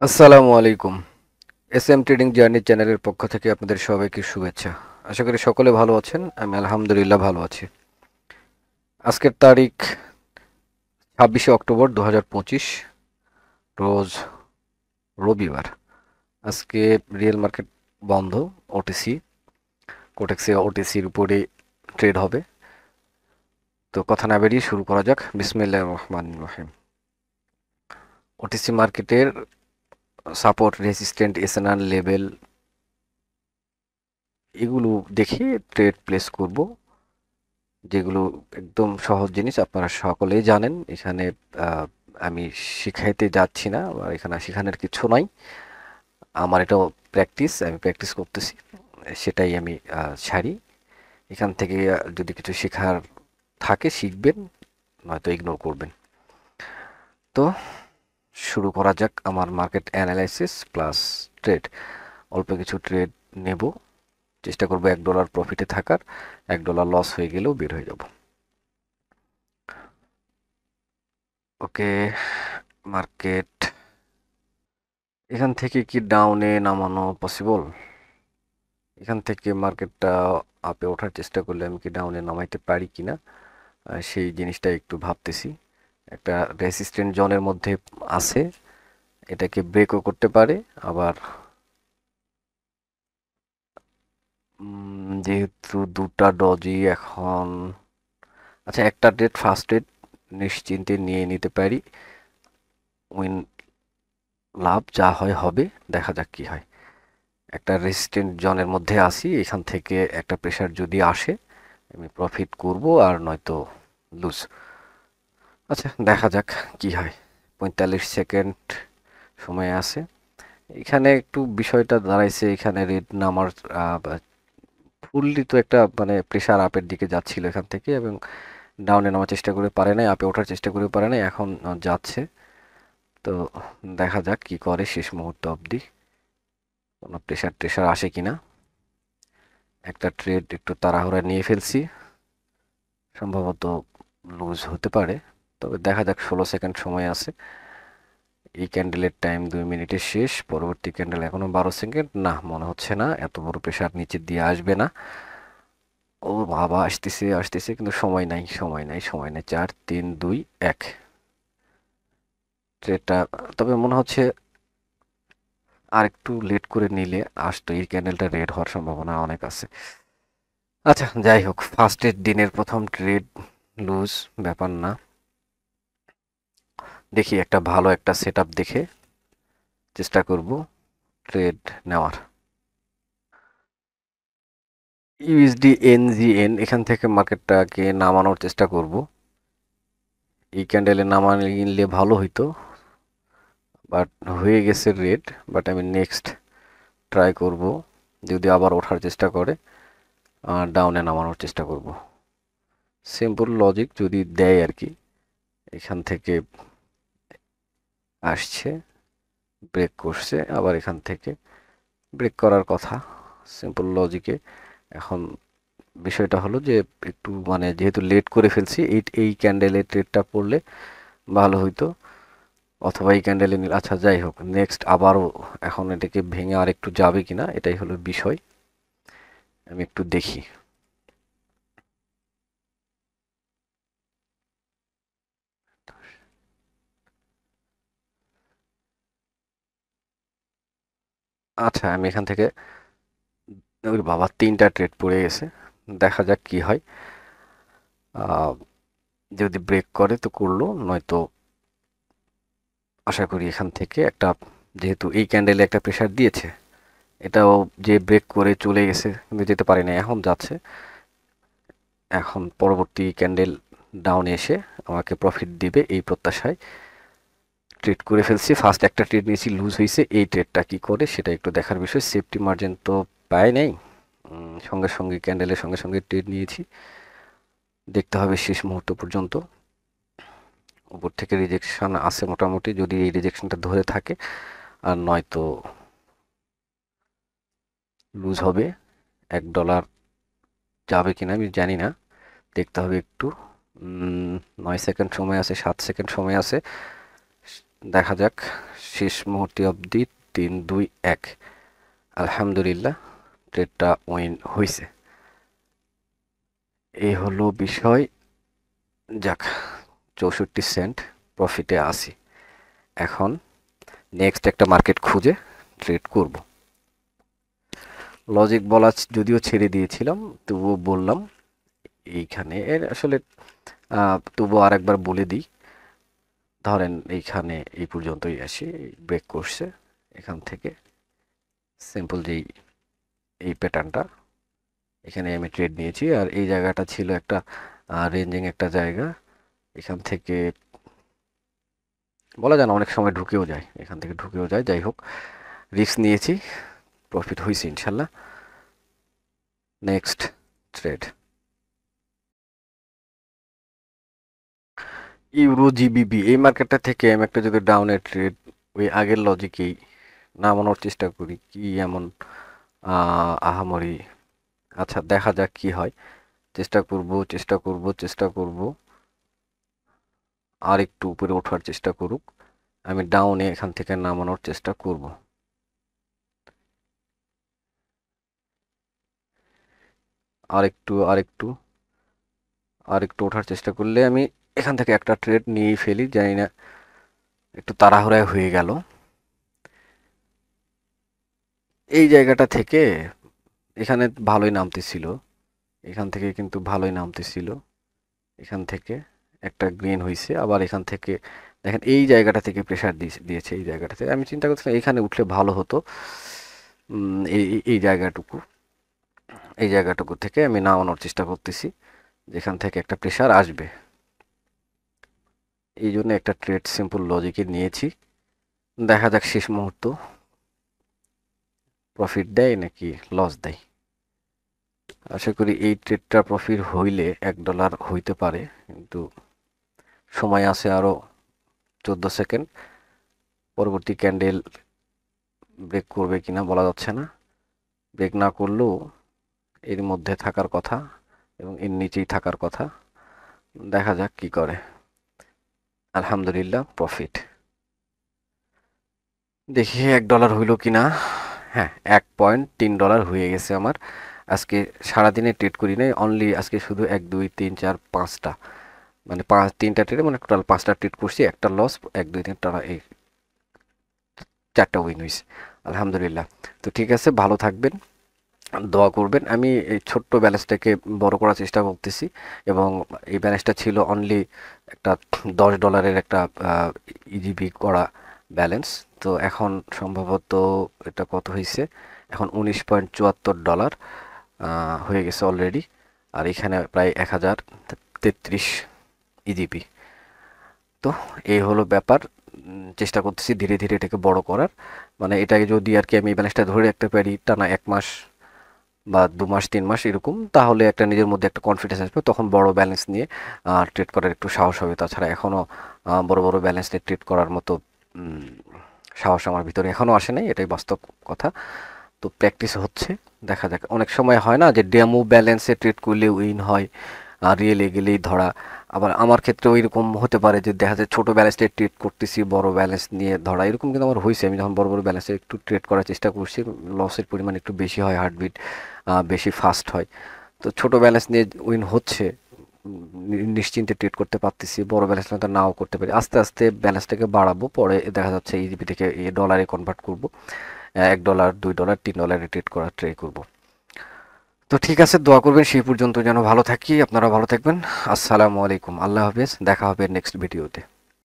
আসসালামু আলাইকুম। S M trading journey চ্যানেলের পক্ষ থেকে আপনাদের সবাইকে শুভেচ্ছা। আশা করি সকলে ভালো আছেন। আমি আলহামদুলিল্লাহ ভালো আছি। আজকের তারিখ 26শে অক্টোবর 2025, রোজ রবিবার। আজকে রিয়েল মার্কেট বন্ধ। ওটিসি কোটেক্সে ওটিসির উপরে ট্রেড হবে। তো কথা না বেরিয়ে শুরু করা যাক। বিসমিল্লাহির রহমানির রহিম। ওটিসি মার্কেটের সাপোর্ট, রেজিস্ট্যান্ট, এসএনআর লেভেল এগুলো দেখে ট্রেড প্লেস করব, যেগুলো একদম সহজ জিনিস আপনারা সকলেই জানেন। এখানে আহ, আমি শিখাইতে যাচ্ছি না, বা এখানে শেখানোর কিছু নাই। আমার এটাও প্র্যাকটিস, আমি প্র্যাকটিস করতেছি, সেটাই আমি ছাড়ি। এখান থেকে যদি কিছু শেখার থাকে শিখবেন, নয়তো ইগনোর করবেন। তো শুরু করা যাক আমার মার্কেট অ্যানালাইসিস প্লাস ট্রেড। অল্প কিছু ট্রেড নেব, চেষ্টা করব $1 প্রফিটে থাকার। $1 লস হয়ে গেলেও বের হয়ে যাব। ওকে, মার্কেট এখান থেকে কি ডাউনে নামানো পসিবল? এখান থেকে মার্কেটটা আপে ওঠার চেষ্টা করলে আমি কি ডাউনে নামাইতে পারি কিনা, সেই জিনিসটা একটু ভাবতেছি। একটা রেসিস্ট্যান্ট জোনের মধ্যে আছে, এটাকে ব্রেকও করতে পারে। আবার যেহেতু দুটা ডজি এখন, আচ্ছা একটা ডেট ফার্স্ট ডেট নিশ্চিন্তে নিয়ে নিতে পারি। উইন, লাভ যা হয় হবে, দেখা যাক কি হয়। একটা রেজিস্ট্যান্ট জোনের মধ্যে আসি, এখান থেকে একটা প্রেসার যদি আসে আমি প্রফিট করব, আর নয়তো লুজ। আচ্ছা দেখা যাক কি হয়। 45 সেকেন্ড সময় আছে। এখানে একটু বিষয়টা দাঁড়াইছে, এখানে রেড নামার ফুললি তো একটা মানে প্রেসার আপের দিকে যাচ্ছিল এখান থেকে, এবং ডাউনে নামার চেষ্টা করে পারে নাই, আপে ওঠার চেষ্টা করে পারে নাই, এখন যাচ্ছে। তো দেখা যাক কি করে শেষ মুহূর্ত অবধি, কোনো প্রেসার টেসার আসে কিনা। একটা ট্রেড একটু তাড়াহুড়া নিয়ে ফেলছি, সম্ভবত লুজ হতে পারে। তবে দেখা যাক, 16 সেকেন্ড সময় আছে। এই ক্যান্ডেলের টাইম 2 মিনিটে শেষ। পরবর্তী ক্যান্ডেল এখনো 12 সেকেন্ড। না, মনে হচ্ছে না এত বড় প্রেসার নিচে দিয়ে আসবে না। ও বাবা, আসতেছে আসতেছে, কিন্তু সময় নাই, সময় নাই, সময় নাই। 4 3 2 1 ট্রেডটা, তবে মনে হচ্ছে আর একটু লেট করে নিলে আসতো, এই ক্যান্ডেলটা রেড হওয়ার সম্ভাবনা অনেক আছে। আচ্ছা যাই হোক, ফার্স্টের দিনের প্রথম ট্রেড লুজ, ব্যাপার না। দেখি একটা ভালো একটা সেটআপ দেখে চেষ্টা করব ট্রেড নেওয়ার। ইউএসডি এনজিএন, এখান থেকে মার্কেটটাকে নামানোর চেষ্টা করব। এই ক্যান্ডেলে নামালে ভালো হইতো, বাট হয়ে গেছে রেড। বাট আমি নেক্সট ট্রাই করব, যদি আবার ওঠার চেষ্টা করে ডাউনে নামানোর চেষ্টা করব। সিম্পল লজিক যদি দেয় আর কি। এখান থেকে আসছে, ব্রেক করছে, আবার এখান থেকে ব্রেক করার কথা সিম্পল লজিকে। এখন বিষয়টা হলো যে একটু মানে যেহেতু লেট করে ফেলছি, এই ক্যান্ডেলে ট্রেডটা পড়লে ভালো হইতো, অথবা এই ক্যান্ডেলে নিল। আচ্ছা যাই হোক, নেক্সট আবারও এখন এটাকে ভেঙে আর একটু যাবে কিনা, এটাই হলো বিষয়। আমি একটু দেখি। আচ্ছা আমি এখান থেকে, ওই বাবা, 3টা ট্রেড পড়ে গেছে। দেখা যাক কি হয়। আহ, যদি ব্রেক করে তো করলো, নয়তো আশা করি এখান থেকে একটা, যেহেতু এই ক্যান্ডেলে একটা প্রেসার দিয়েছে, এটাও যে ব্রেক করে চলে গেছে কিন্তু যেতে পারে না, এখন যাচ্ছে। এখন পরবর্তী ক্যান্ডেল ডাউনে এসে আমাকে প্রফিট দিবে এই প্রত্যাশায় ট্রেড করে ফেলছি। ফার্স্ট একটা ট্রেড নিয়েছি, লুজ হয়েছে। এই ট্রেডটা কি করে সেটা একটু দেখার বিষয়। সেফটি মার্জিন তো পাই নাই, সঙ্গে সঙ্গে ক্যান্ডেলের সঙ্গে সঙ্গে ট্রেড নিয়েছি। দেখতে হবে শেষ মুহূর্ত পর্যন্ত। উপর থেকে রিজেকশন আছে মোটামুটি, যদি এই রিজেকশনটা ধরে থাকে, আর নয়তো লুজ হবে। $1 যাবে কিনা আমি জানি না, দেখতে হবে একটু। 9 সেকেন্ড সময় আছে, 7 সেকেন্ড সময় আছে, দেখা যাক। শেষ মুহূর্তে অবধি 3-2-1, আলহামদুলিল্লাহ ট্রেডটা উইন হয়েছে। এই হলো বিষয়। যাক, 64 সেন্ট প্রফিটে আসি। এখন নেক্সট একটা মার্কেট খুঁজে ট্রেড করব। লজিক বলা যদিও ছেড়ে দিয়েছিলাম, তবুও বললাম এইখানে এর আসলে তবুও আরেকবার বলে দিই। ধরেন এইখানে এই পর্যন্তই আসি, ব্রেক করছে এখান থেকে, সিম্পল যেই এই প্যাটার্নটা, এখানে আমি ট্রেড নিয়েছি। আর এই জায়গাটা ছিল একটা রেঞ্জিং একটা জায়গা, এখান থেকে বলা যায় না, অনেক সময় ঢুকেও যায়, এখান থেকে ঢুকেও যায়। যাই হোক, রিস্ক নিয়েছি, প্রফিট হয়েছে ইনশাল্লাহ। Next trade euro GBB. এই মার্কেটটা থেকে আমি একটা যদি ডাউনের ট্রেড ওই আগের লজিকেই নামানোর চেষ্টা করি, কি এমন আহামরি। আচ্ছা, দেখা যাক কি হয়। চেষ্টা করব আর একটু উপরে ওঠার চেষ্টা করুক, আমি ডাউনে এখান থেকে নামানোর চেষ্টা করব। আর একটু ওঠার চেষ্টা করলে আমি এখান থেকে একটা ট্রেড নিয়েই ফেলি, জানি না একটু তাড়াহুড়ায় হয়ে গেল। এই জায়গাটা থেকে এখানে ভালোই নামতেছিল, এখান থেকে কিন্তু ভালোই নামতেছিল, এখান থেকে একটা গ্রিন হয়েছে, আবার এখান থেকে দেখেন এই জায়গাটা থেকে প্রেসার দিয়েছে। এই জায়গাটা থেকে আমি চিন্তা করছিলাম এখানে উঠলে ভালো হতো। এই জায়গাটুকু থেকে আমি নামানোর চেষ্টা করতেছি, যেখান থেকে একটা প্রেসার আসবে। এই জন্য একটা ট্রেড সিম্পল লজিকে নিয়েছি, দেখা যাক শেষ মুহূর্ত প্রফিট দেয় নাকি লস দেয়। আশা করি এই ট্রেডটা প্রফিট হইলে $1 হইতে পারে, কিন্তু সময় আছে আরও 14 সেকেন্ড। পরবর্তী ক্যান্ডেল ব্রেক করবে কিনা বলা যাচ্ছে না, ব্রেক না করলেও এর মধ্যে থাকার কথা এবং এর নিচেই থাকার কথা। দেখা যাক কি করে। আলহামদুলিল্লাহ প্রফিট। দেখি $1 হইল কিনা। হ্যাঁ, $1.3 হয়ে গেছে আমার। আজকে সারাদিনে ট্রেড করি নাই, অনলি আজকে শুধু 1 2 3 4 5টা, মানে 3টা ট্রেডে মানে টোটাল 5টা ট্রেড করছি, একটা লস, 1 2 3 টানা এই 4টা উইন হয়েছে আলহামদুলিল্লাহ। তো ঠিক আছে, ভালো থাকবেন, দোয়া করবেন। আমি এই ছোট্ট ব্যালেন্সটাকে বড় করার চেষ্টা করতেছি, এবং এই ব্যালেন্সটা ছিল অনলি একটা $10 একটা ইজিবি করা ব্যালেন্স। তো এখন সম্ভবত এটা কত হয়েছে, এখন $19.74 হয়ে গেছে অলরেডি। আর এখানে প্রায় 1033 ইজিপি। তো এই হলো ব্যাপার। চেষ্টা করতেছি ধীরে ধীরে এটাকে বড় করার, মানে এটাকে যদি আর কি আমি এই ব্যালেন্সটা ধরে রাখতে পারি টানা 1 মাস বা 2 মাস 3 মাস এরকম, তাহলে একটা নিজের মধ্যে একটা কনফিডেন্স আসবে, তখন বড় ব্যালেন্স নিয়ে ট্রেড করার একটু সাহস হবে। তাছাড়া এখনও বড় বড় ব্যালেন্স নিয়ে ট্রেড করার মতো সাহস আমার ভিতরে এখনও আসে নাই, এটাই বাস্তব কথা। তো প্র্যাকটিস হচ্ছে, দেখা যাক। অনেক সময় হয় না যে ডেমো ব্যালেন্সে ট্রেড করলে উইন হয়, আর রিয়েলে গেলেই ধরা। আবার আমার ক্ষেত্রে ওইরকম হতে পারে যে দেখা যায় ছোটো ব্যালেন্সে ট্রেড করতেছি, বড় ব্যালেন্স নিয়ে ধরা, এরকম কিন্তু আমার হয়েছে। আমি যখন বড় বড় ব্যালেন্সে একটু ট্রেড করার চেষ্টা করছি, লসের পরিমাণ একটু বেশি হয়, হার্টবিট বেশি ফাস্ট হয়। তো ছোটো ব্যালেন্স নিয়ে উইন হচ্ছে, নিশ্চিন্তে ট্রেড করতে পারতেছি। বড় ব্যালেন্স নিয়ে তো নাও করতে পারি, আস্তে আস্তে ব্যালেন্সটাকে বাড়াবো, পরে দেখা যাচ্ছে ইজিপি থেকে ডলারে কনভার্ট করবো, $1 $2 $3 ট্রেড করার ট্রাই করব। তো ঠিক আছে, দোয়া করবেন সেই পর্যন্ত যেন ভালো থাকি, আপনারা ভালো থাকবেন। আসসালামু আলাইকুম, আল্লাহ হাফেজ, দেখা হবে নেক্সট ভিডিওতে।